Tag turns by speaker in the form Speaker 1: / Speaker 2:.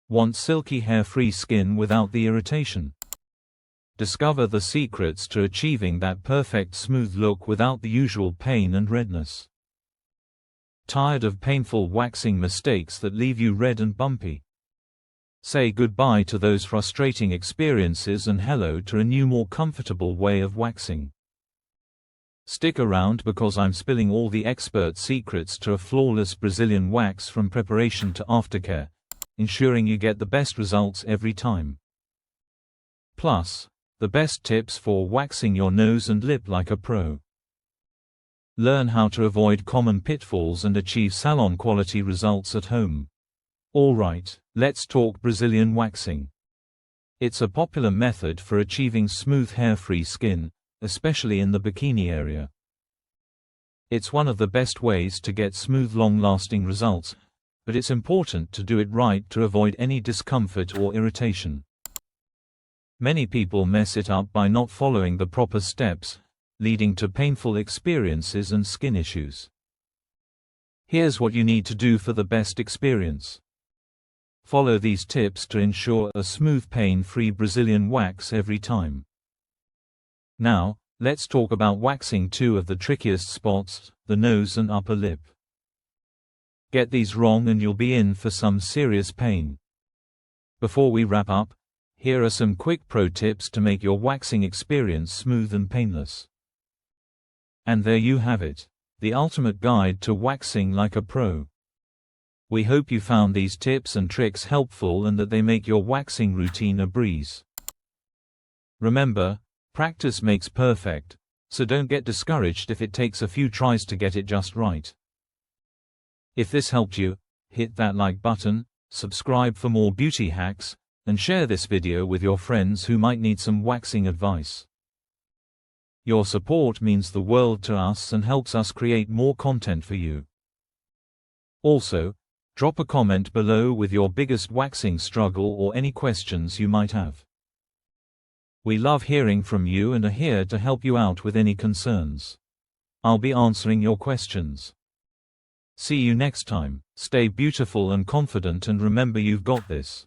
Speaker 1: Want silky hair-free skin without the irritation? Discover the secrets to achieving that perfect smooth look without the usual pain and redness. Tired of painful waxing mistakes that leave you red and bumpy? Say goodbye to those frustrating experiences and hello to a new, more comfortable way of waxing. Stick around because I'm spilling all the expert secrets to a flawless Brazilian wax from preparation to aftercare, ensuring you get the best results every time. Plus, the best tips for waxing your nose and lip like a pro. Learn how to avoid common pitfalls and achieve salon-quality results at home. Alright, let's talk Brazilian waxing. It's a popular method for achieving smooth hair-free skin, especially in the bikini area. It's one of the best ways to get smooth, long-lasting results, but it's important to do it right to avoid any discomfort or irritation. Many people mess it up by not following the proper steps, leading to painful experiences and skin issues. Here's what you need to do for the best experience. Follow these tips to ensure a smooth, pain-free Brazilian wax every time. Now, let's talk about waxing two of the trickiest spots, the nose and upper lip. Get these wrong and you'll be in for some serious pain. Before we wrap up, here are some quick pro tips to make your waxing experience smooth and painless. And there you have it, the ultimate guide to waxing like a pro. We hope you found these tips and tricks helpful and that they make your waxing routine a breeze. Remember, practice makes perfect, so don't get discouraged if it takes a few tries to get it just right. If this helped you, hit that like button, subscribe for more beauty hacks, and share this video with your friends who might need some waxing advice. Your support means the world to us and helps us create more content for you. Also, drop a comment below with your biggest waxing struggle or any questions you might have. We love hearing from you and are here to help you out with any concerns. I'll be answering your questions. See you next time. Stay beautiful and confident, and remember, you've got this.